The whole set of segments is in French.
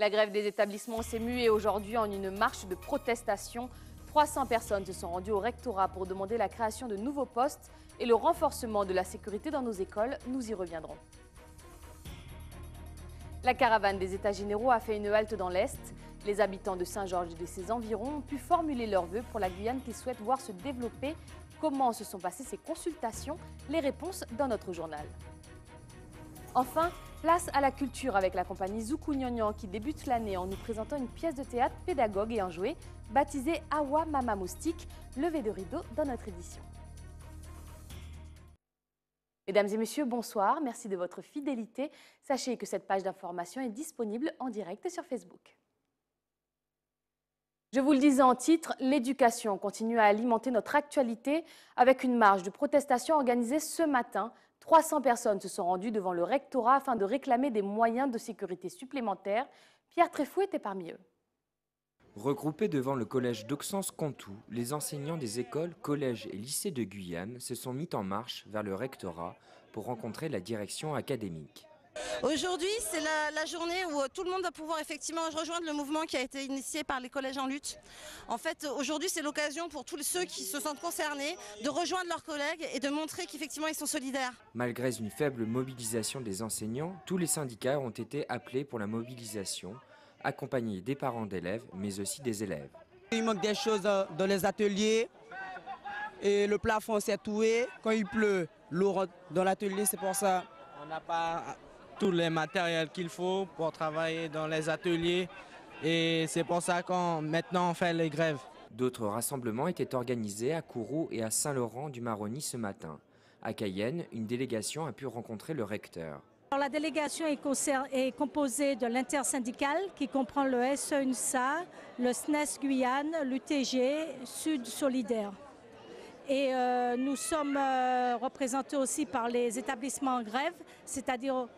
La grève des établissements s'est muée aujourd'hui en une marche de protestation. 300 personnes se sont rendues au rectorat pour demander la création de nouveaux postes et le renforcement de la sécurité dans nos écoles. Nous y reviendrons. La caravane des États généraux a fait une halte dans l'Est. Les habitants de Saint-Georges et de ses environs ont pu formuler leurs vœux pour la Guyane qu'ils souhaitent voir se développer. Comment se sont passées ces consultations? Les réponses dans notre journal. Enfin, place à la culture avec la compagnie Zoukou Nyonyan qui débute l'année en nous présentant une pièce de théâtre pédagogue et un jouet baptisé Awa Mama Moustique, levé de rideau dans notre édition. Mesdames et messieurs, bonsoir, merci de votre fidélité. Sachez que cette page d'information est disponible en direct sur Facebook. Je vous le disais en titre, l'éducation continue à alimenter notre actualité avec une marche de protestation organisée ce matin. 300 personnes se sont rendues devant le rectorat afin de réclamer des moyens de sécurité supplémentaires. Pierre Tréfou était parmi eux. Regroupés devant le collège d'Auxence-Contoux, les enseignants des écoles, collèges et lycées de Guyane se sont mis en marche vers le rectorat pour rencontrer la direction académique. Aujourd'hui, c'est la journée où tout le monde va pouvoir effectivement rejoindre le mouvement qui a été initié par les collèges en lutte. En fait, aujourd'hui, c'est l'occasion pour tous ceux qui se sentent concernés de rejoindre leurs collègues et de montrer qu'effectivement, ils sont solidaires. Malgré une faible mobilisation des enseignants, tous les syndicats ont été appelés pour la mobilisation, accompagnés des parents d'élèves, mais aussi des élèves. Il manque des choses dans les ateliers et le plafond s'est troué. Quand il pleut, l'eau rentre dans l'atelier, c'est pour ça on n'a pas tous les matériels qu'il faut pour travailler dans les ateliers et c'est pour ça qu'on maintenant on fait les grèves. D'autres rassemblements étaient organisés à Kourou et à Saint-Laurent-du-Maroni ce matin. À Cayenne, une délégation a pu rencontrer le recteur. Alors, la délégation est composée de l'intersyndicale qui comprend le SEUNSA, le SNES Guyane, l'UTG, Sud Solidaire. Et nous sommes représentés aussi par les établissements en grève, c'est-à-dire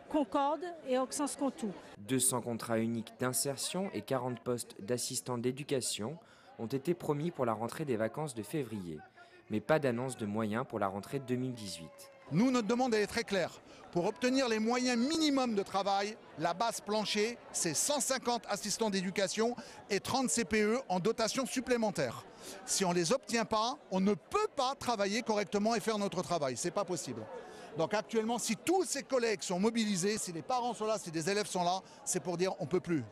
Concorde et Auxence-Contoux. 200 contrats uniques d'insertion et 40 postes d'assistants d'éducation ont été promis pour la rentrée des vacances de février, mais pas d'annonce de moyens pour la rentrée 2018. Nous, notre demande elle est très claire. Pour obtenir les moyens minimums de travail, la base plancher, c'est 150 assistants d'éducation et 30 CPE en dotation supplémentaire. Si on ne les obtient pas, on ne peut pas travailler correctement et faire notre travail. Ce n'est pas possible. Donc actuellement, si tous ces collègues sont mobilisés, si les parents sont là, si les élèves sont là, c'est pour dire on ne peut plus.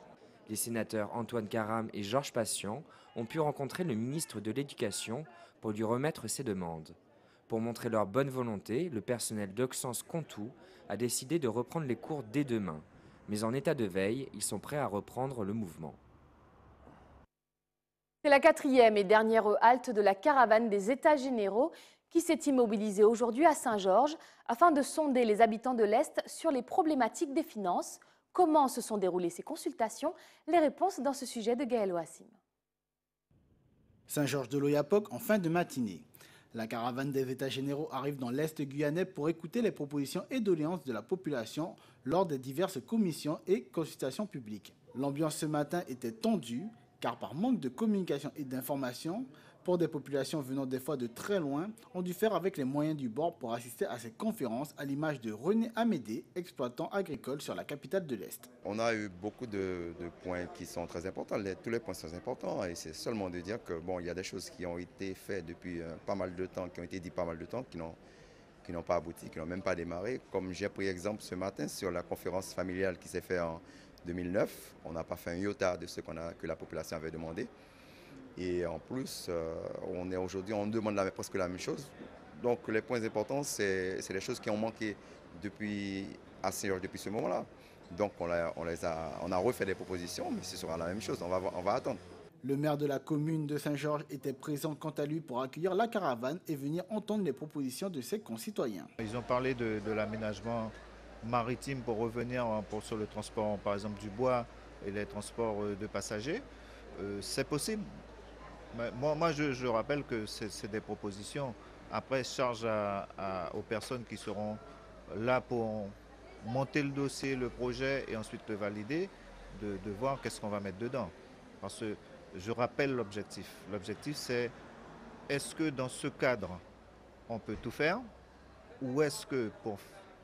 Les sénateurs Antoine Karam et Georges Patient ont pu rencontrer le ministre de l'Éducation pour lui remettre ses demandes. Pour montrer leur bonne volonté, le personnel d'Auxence-Contoux a décidé de reprendre les cours dès demain. Mais en état de veille, ils sont prêts à reprendre le mouvement. C'est la 4e et dernière halte de la caravane des États généraux qui s'est immobilisée aujourd'hui à Saint-Georges afin de sonder les habitants de l'Est sur les problématiques des finances. Comment se sont déroulées ces consultations? Les réponses dans ce sujet de Gaël Ouassim. Saint-Georges de l'Oyapock en fin de matinée. La caravane des États généraux arrive dans l'Est guyanais pour écouter les propositions et doléances de la population lors des diverses commissions et consultations publiques. L'ambiance ce matin était tendue car par manque de communication et d'information, pour des populations venant des fois de très loin, ont dû faire avec les moyens du bord pour assister à ces conférences à l'image de René Amédée, exploitant agricole sur la capitale de l'Est. On a eu beaucoup de points qui sont très importants, tous les points sont importants et c'est seulement de dire que bon, il y a des choses qui ont été faites depuis pas mal de temps, qui ont été dites pas mal de temps, qui n'ont pas abouti, qui n'ont même pas démarré. Comme j'ai pris exemple ce matin sur la conférence familiale qui s'est faite en 2009, on n'a pas fait un iota de ce que la population avait demandé. Et en plus, on demande presque la même chose. Donc les points importants, c'est les choses qui ont manqué depuis ce moment-là. Donc on a refait des propositions, mais ce sera la même chose, on va attendre. Le maire de la commune de Saint-Georges était présent quant à lui pour accueillir la caravane et venir entendre les propositions de ses concitoyens. Ils ont parlé de l'aménagement maritime pour revenir sur le transport, par exemple du bois et les transports de passagers. C'est possible. Moi, je rappelle que c'est des propositions. Après, charge aux personnes qui seront là pour monter le dossier, le projet et ensuite le valider, de voir qu'est-ce qu'on va mettre dedans. Parce que je rappelle l'objectif. L'objectif, c'est est-ce que dans ce cadre, on peut tout faire ou est-ce que pour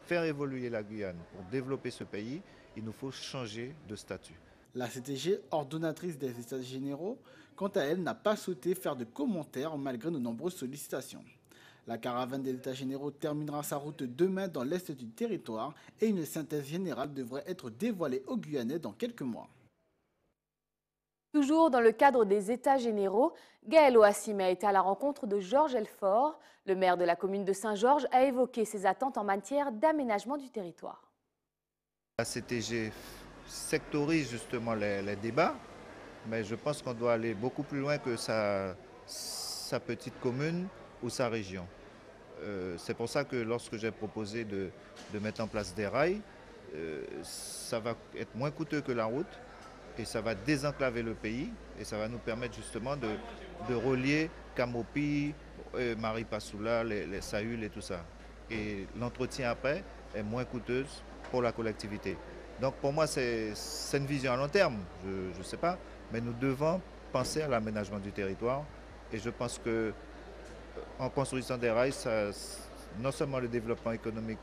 faire évoluer la Guyane, pour développer ce pays, il nous faut changer de statut. La CTG, ordonnatrice des États généraux, quant à elle, n'a pas souhaité faire de commentaires malgré de nombreuses sollicitations. La caravane des États généraux terminera sa route demain dans l'est du territoire et une synthèse générale devrait être dévoilée aux Guyanais dans quelques mois. Toujours dans le cadre des États généraux, Gaël Oassime a été à la rencontre de Georges Elfort. Le maire de la commune de Saint-Georges a évoqué ses attentes en matière d'aménagement du territoire. La CTG sectorise justement les débats, mais je pense qu'on doit aller beaucoup plus loin que sa petite commune ou sa région. C'est pour ça que lorsque j'ai proposé de mettre en place des rails, ça va être moins coûteux que la route et ça va désenclaver le pays et ça va nous permettre justement de relier Camopi, Maripasoula, les Sahules et tout ça. Et l'entretien après est moins coûteuse pour la collectivité. Donc pour moi c'est une vision à long terme, je ne sais pas, mais nous devons penser à l'aménagement du territoire et je pense que en construisant des rails, non seulement le développement économique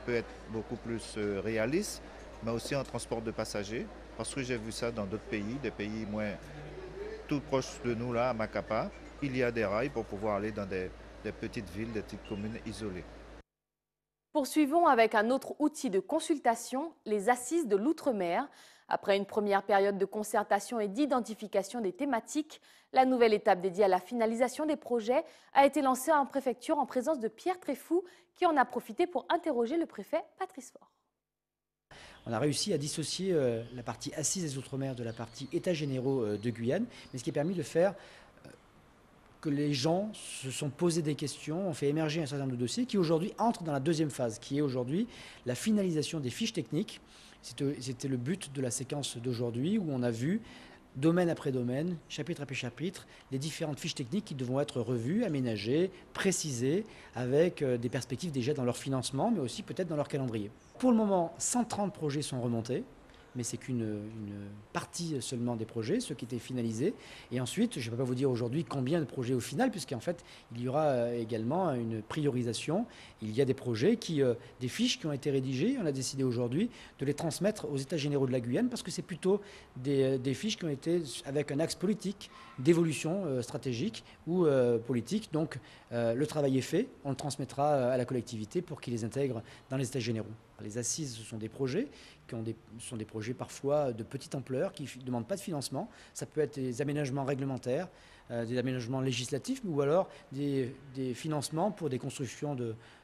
peut être beaucoup plus réaliste, mais aussi en transport de passagers, parce que j'ai vu ça dans d'autres pays, des pays moins tout proches de nous là, à Macapa, il y a des rails pour pouvoir aller dans des petites villes, des petites communes isolées. Poursuivons avec un autre outil de consultation, les assises de l'outre-mer. Après une première période de concertation et d'identification des thématiques, la nouvelle étape dédiée à la finalisation des projets a été lancée en préfecture en présence de Pierre Tréfou, qui en a profité pour interroger le préfet Patrice Faure. On a réussi à dissocier la partie assises des Outre-mer de la partie États généraux de Guyane, mais ce qui a permis de faire que les gens se sont posés des questions, ont fait émerger un certain nombre de dossiers qui aujourd'hui entrent dans la deuxième phase, qui est aujourd'hui la finalisation des fiches techniques. C'était le but de la séquence d'aujourd'hui où on a vu, domaine après domaine, chapitre après chapitre, les différentes fiches techniques qui devront être revues, aménagées, précisées, avec des perspectives déjà dans leur financement, mais aussi peut-être dans leur calendrier. Pour le moment, 130 projets sont remontés, mais c'est qu'une partie seulement des projets, ceux qui étaient finalisés. Et ensuite, je ne peux pas vous dire aujourd'hui combien de projets au final, puisqu'en fait, il y aura également une priorisation. Il y a des projets, des fiches qui ont été rédigées. On a décidé aujourd'hui de les transmettre aux États généraux de la Guyane, parce que c'est plutôt des fiches qui ont été avec un axe politique, d'évolution stratégique ou politique. Donc, le travail est fait. On le transmettra à la collectivité pour qu'ils les intègrent dans les États généraux. Les assises, ce sont des projets sont des projets parfois de petite ampleur qui ne demandent pas de financement. Ça peut être des aménagements réglementaires, des aménagements législatifs, ou alors des financements pour des constructions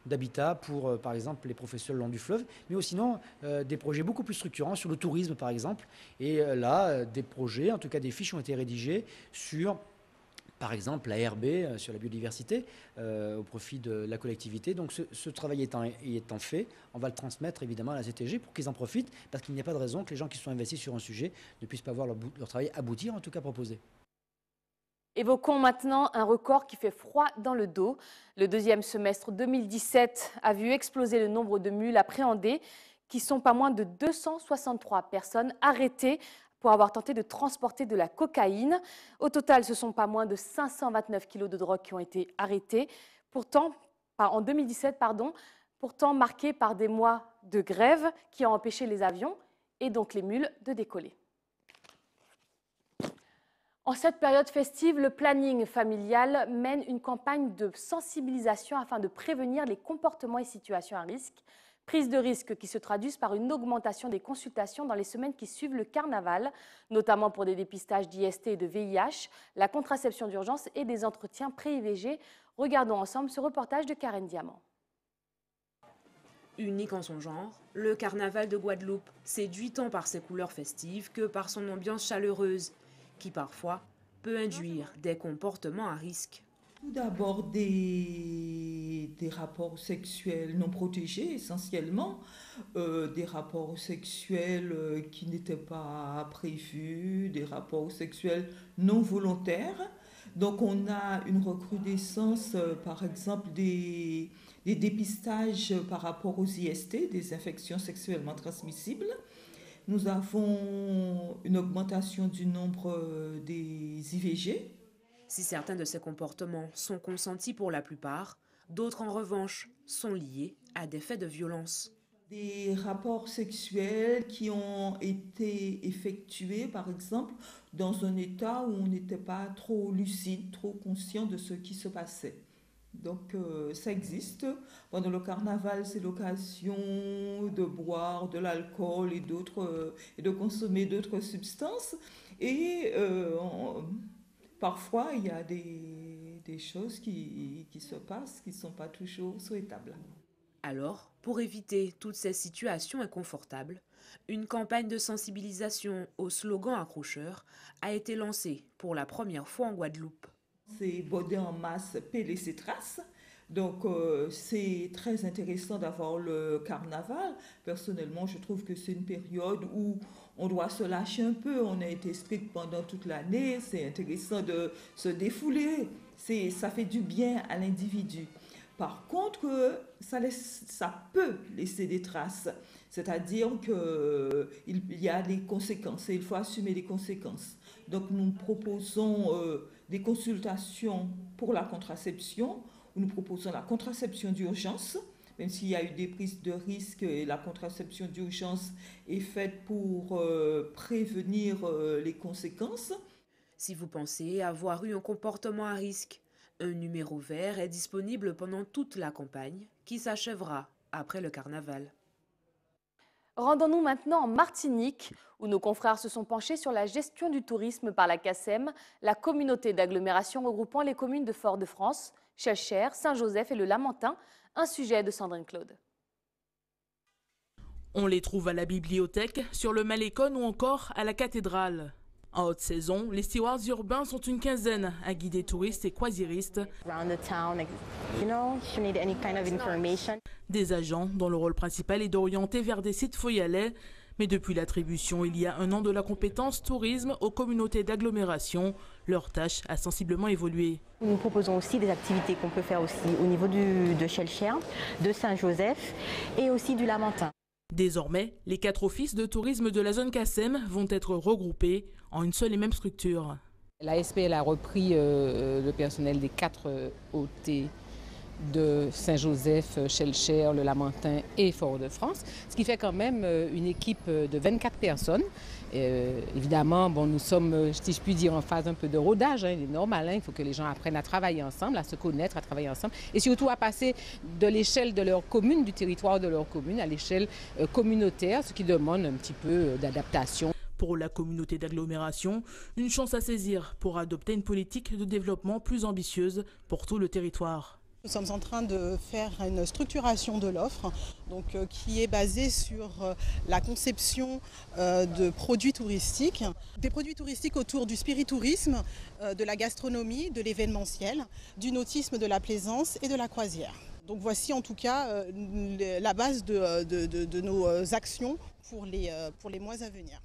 d'habitats pour, par exemple, les professeurs le long du fleuve, mais aussi sinon des projets beaucoup plus structurants sur le tourisme, par exemple. Et là, des projets, en tout cas des fiches ont été rédigées sur, par exemple, la RB sur la biodiversité au profit de la collectivité. Donc ce travail étant fait, on va le transmettre évidemment à la CTG pour qu'ils en profitent, parce qu'il n'y a pas de raison que les gens qui sont investis sur un sujet ne puissent pas voir leur travail aboutir, en tout cas proposé. Évoquons maintenant un record qui fait froid dans le dos. Le deuxième semestre 2017 a vu exploser le nombre de mules appréhendées, qui sont pas moins de 263 personnes arrêtées pour avoir tenté de transporter de la cocaïne. Au total, ce sont pas moins de 529 kilos de drogue qui ont été arrêtés. Pourtant, en 2017, pourtant marqué par des mois de grève qui ont empêché les avions et donc les mules de décoller. En cette période festive, le planning familial mène une campagne de sensibilisation afin de prévenir les comportements et situations à risque. Prise de risque qui se traduisent par une augmentation des consultations dans les semaines qui suivent le carnaval, notamment pour des dépistages d'IST et de VIH, la contraception d'urgence et des entretiens pré-IVG. Regardons ensemble ce reportage de Karen Diamant. Unique en son genre, le carnaval de Guadeloupe séduit tant par ses couleurs festives que par son ambiance chaleureuse, qui parfois peut induire des comportements à risque. Tout d'abord des rapports sexuels non protégés essentiellement, des rapports sexuels qui n'étaient pas prévus, des rapports sexuels non volontaires. Donc on a une recrudescence par exemple des dépistages par rapport aux IST, des infections sexuellement transmissibles. Nous avons une augmentation du nombre des IVG. Si certains de ces comportements sont consentis pour la plupart, d'autres en revanche sont liés à des faits de violence. Des rapports sexuels qui ont été effectués, par exemple, dans un état où on n'était pas trop lucide, trop conscient de ce qui se passait. Donc ça existe. Pendant le carnaval, c'est l'occasion de boire de l'alcool et de consommer d'autres substances. Et parfois, il y a des choses qui se passent qui ne sont pas toujours souhaitables. Alors, pour éviter toutes ces situations inconfortables, une campagne de sensibilisation au slogan accrocheur a été lancée pour la première fois en Guadeloupe. C'est Baudet en masse, paix laisser trace. Donc c'est très intéressant d'avoir le carnaval. Personnellement, je trouve que c'est une période où on doit se lâcher un peu. On a été strict pendant toute l'année. C'est intéressant de se défouler. Ça fait du bien à l'individu. Par contre, ça peut laisser des traces. C'est-à-dire qu'il y a des conséquences et il faut assumer les conséquences. Donc nous proposons des consultations pour la contraception. Nous proposons la contraception d'urgence, même s'il y a eu des prises de risque et la contraception d'urgence est faite pour prévenir les conséquences. Si vous pensez avoir eu un comportement à risque, un numéro vert est disponible pendant toute la campagne qui s'achèvera après le carnaval. Rendons-nous maintenant en Martinique, où nos confrères se sont penchés sur la gestion du tourisme par la CACEM, la communauté d'agglomération regroupant les communes de Fort-de-France, Schellcher, Saint-Joseph et le Lamentin, un sujet de Sandrine Claude. On les trouve à la bibliothèque, sur le Malécon ou encore à la cathédrale. En haute saison, les stewards urbains sont une quinzaine à guider touristes et croisiéristes. Des agents dont le rôle principal est d'orienter vers des sites foyalais. Mais depuis l'attribution il y a un an de la compétence tourisme aux communautés d'agglomération, leur tâche a sensiblement évolué. Nous proposons aussi des activités qu'on peut faire aussi au niveau de Schellcher, de Saint-Joseph et aussi du Lamentin. Désormais, les 4 offices de tourisme de la zone CACEM vont être regroupés en une seule et même structure. La SPL a repris le personnel des 4 OT de Saint-Joseph, Schellcher, le Lamentin et Fort-de-France, ce qui fait quand même une équipe de 24 personnes. Évidemment, nous sommes, si je puis dire, en phase un peu de rodage, il est normal, il faut que les gens apprennent à travailler ensemble, à se connaître, à travailler ensemble, et surtout à passer de l'échelle de leur commune, du territoire de leur commune, à l'échelle communautaire, ce qui demande un petit peu d'adaptation. Pour la communauté d'agglomération, une chance à saisir pour adopter une politique de développement plus ambitieuse pour tout le territoire. Nous sommes en train de faire une structuration de l'offre qui est basée sur la conception de produits touristiques. Des produits touristiques autour du spiritourisme, de la gastronomie, de l'événementiel, du nautisme, de la plaisance et de la croisière. Donc voici en tout cas la base de nos actions pour les mois à venir.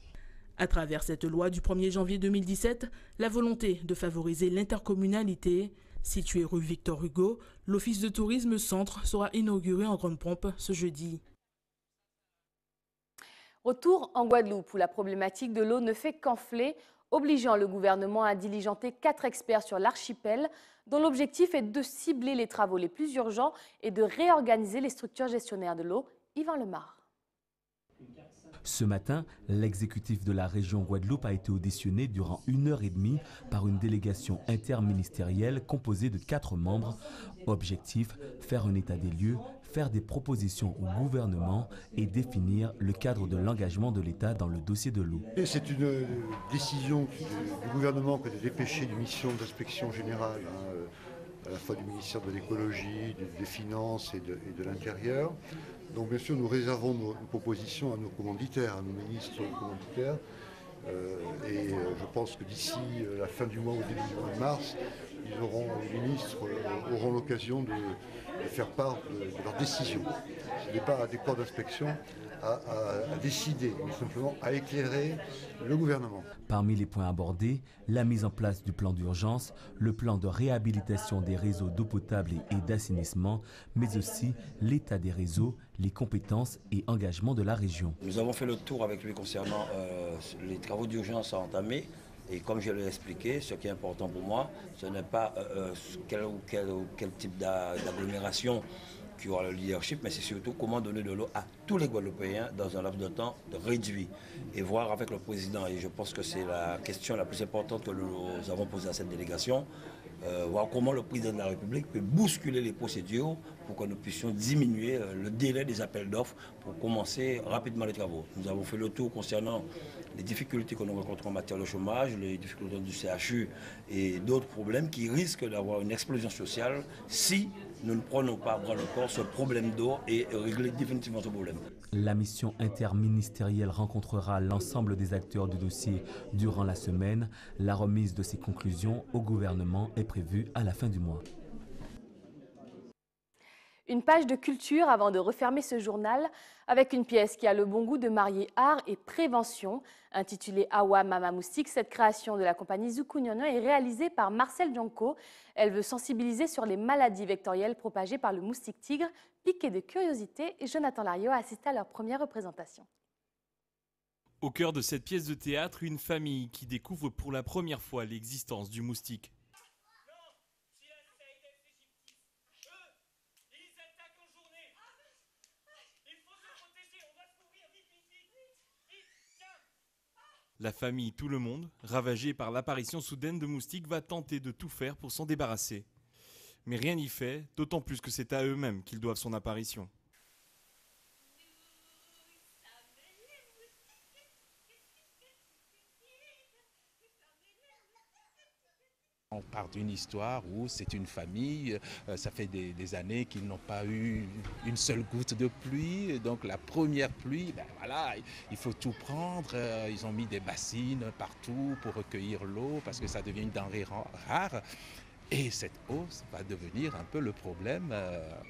À travers cette loi du 1er janvier 2017, la volonté de favoriser l'intercommunalité. Situé rue Victor Hugo, l'office de tourisme centre sera inauguré en grande pompe ce jeudi. Retour en Guadeloupe où la problématique de l'eau ne fait qu'enfler, obligeant le gouvernement à diligenter 4 experts sur l'archipel dont l'objectif est de cibler les travaux les plus urgents et de réorganiser les structures gestionnaires de l'eau. Yvan Lemar. Ce matin, l'exécutif de la région Guadeloupe a été auditionné durant 1h30 par une délégation interministérielle composée de 4 membres. Objectif, faire un état des lieux, faire des propositions au gouvernement et définir le cadre de l'engagement de l'État dans le dossier de l'eau. C'est une décision du gouvernement que de dépêcher une mission d'inspection générale, à la fois du ministère de l'écologie, des finances et de l'intérieur. Donc bien sûr, nous réservons nos propositions à nos commanditaires, à nos ministres commanditaires. Je pense que d'ici la fin du mois ou début du mois de mars, les ministres auront l'occasion de faire part de leurs décisions. Ce n'est pas à des corps d'inspection à décider, mais simplement à éclairer le gouvernement. Parmi les points abordés, la mise en place du plan d'urgence, le plan de réhabilitation des réseaux d'eau potable et d'assainissement, mais aussi l'état des réseaux, les compétences et engagements de la région. Nous avons fait le tour avec lui concernant les travaux d'urgence à entamer. Et comme je l'ai expliqué, ce qui est important pour moi, ce n'est pas quel type d'agglomération qui aura le leadership, mais c'est surtout comment donner de l'eau à tous les Guadeloupéens dans un laps de temps réduit et voir avec le président, et je pense que c'est la question la plus importante que nous avons posée à cette délégation, voir comment le président de la République peut bousculer les procédures pour que nous puissions diminuer le délai des appels d'offres pour commencer rapidement les travaux. Nous avons fait le tour concernant les difficultés que nous rencontrons en matière de chômage, les difficultés du CHU et d'autres problèmes qui risquent d'avoir une explosion sociale si nous ne prenons pas à bras le corps ce problème d'eau et régler définitivement ce problème. La mission interministérielle rencontrera l'ensemble des acteurs du dossier durant la semaine. La remise de ses conclusions au gouvernement est prévue à la fin du mois. Une page de culture avant de refermer ce journal avec une pièce qui a le bon goût de marier art et prévention. Intitulée Awa Mama Moustique, cette création de la compagnie Zukunyonyo est réalisée par Marcel Bianco. Elle veut sensibiliser sur les maladies vectorielles propagées par le moustique tigre. Piqué de curiosité, Jonathan Lariot a assisté à leur première représentation. Au cœur de cette pièce de théâtre, une famille qui découvre pour la première fois l'existence du moustique. La famille, tout le monde, ravagé par l'apparition soudaine de moustiques, va tenter de tout faire pour s'en débarrasser. Mais rien n'y fait, d'autant plus que c'est à eux-mêmes qu'ils doivent son apparition. On part d'une histoire où c'est une famille, ça fait des années qu'ils n'ont pas eu une seule goutte de pluie. Donc la première pluie, ben voilà, il faut tout prendre. Ils ont mis des bassines partout pour recueillir l'eau parce que ça devient une denrée rare. Et cette eau va devenir un peu le problème.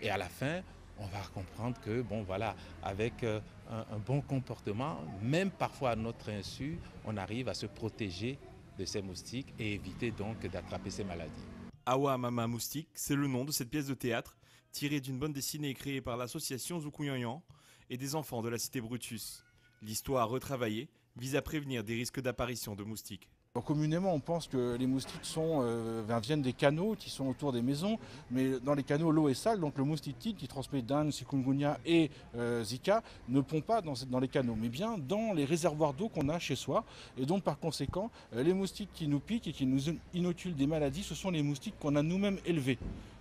Et à la fin, on va comprendre que, bon voilà, avec un bon comportement, même parfois à notre insu, on arrive à se protéger de ces moustiques et éviter donc d'attraper ces maladies. Awa Mama Moustique, c'est le nom de cette pièce de théâtre tirée d'une bande dessinée créée par l'association Zukunyonyo et des enfants de la cité Brutus. L'histoire retravaillée vise à prévenir des risques d'apparition de moustiques. Communément, on pense que les moustiques viennent des canaux qui sont autour des maisons, mais dans les canaux, l'eau est sale, donc le moustique tigre qui transmet Dengue, chikungunya et Zika ne pond pas dans les canaux, mais bien dans les réservoirs d'eau qu'on a chez soi. Et donc par conséquent, les moustiques qui nous piquent et qui nous inoculent des maladies, ce sont les moustiques qu'on a nous-mêmes élevés.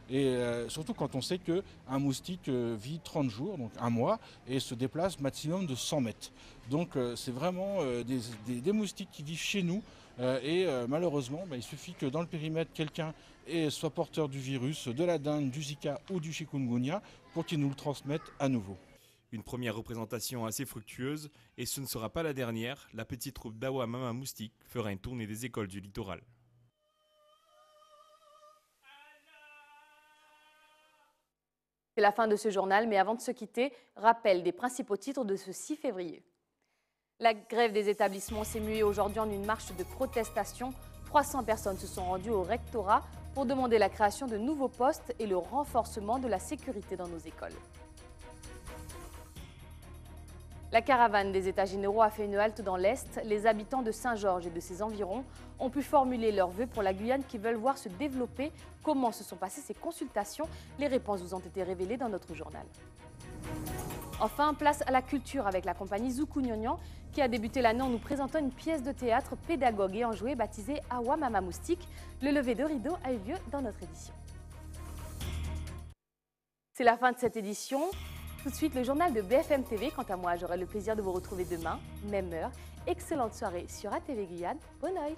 Et surtout quand on sait qu'un moustique vit 30 jours, donc un mois, et se déplace maximum de 100 mètres. Donc c'est vraiment des moustiques qui vivent chez nous. Et malheureusement, il suffit que dans le périmètre, quelqu'un soit porteur du virus, de la dengue, du Zika ou du chikungunya pour qu'il nous le transmette à nouveau. Une première représentation assez fructueuse, et ce ne sera pas la dernière. La petite troupe d'Awa Mama Moustique fera une tournée des écoles du littoral. C'est la fin de ce journal, mais avant de se quitter, rappel des principaux titres de ce 6 février. La grève des établissements s'est muée aujourd'hui en une marche de protestation. 300 personnes se sont rendues au rectorat pour demander la création de nouveaux postes et le renforcement de la sécurité dans nos écoles. La caravane des États généraux a fait une halte dans l'Est. Les habitants de Saint-Georges et de ses environs ont pu formuler leurs vœux pour la Guyane qui veulent voir se développer. Comment se sont passées ces consultations? Les réponses vous ont été révélées dans notre journal. Enfin, place à la culture avec la compagnie Zukunyonyo qui a débuté l'année en nous présentant une pièce de théâtre pédagogue et enjouée baptisée Awa Mama Moustique. Le lever de rideau a eu lieu dans notre édition. C'est la fin de cette édition. Tout de suite, le journal de BFM TV. Quant à moi, j'aurai le plaisir de vous retrouver demain, même heure. Excellente soirée sur ATV Guyane. Bonne nuit.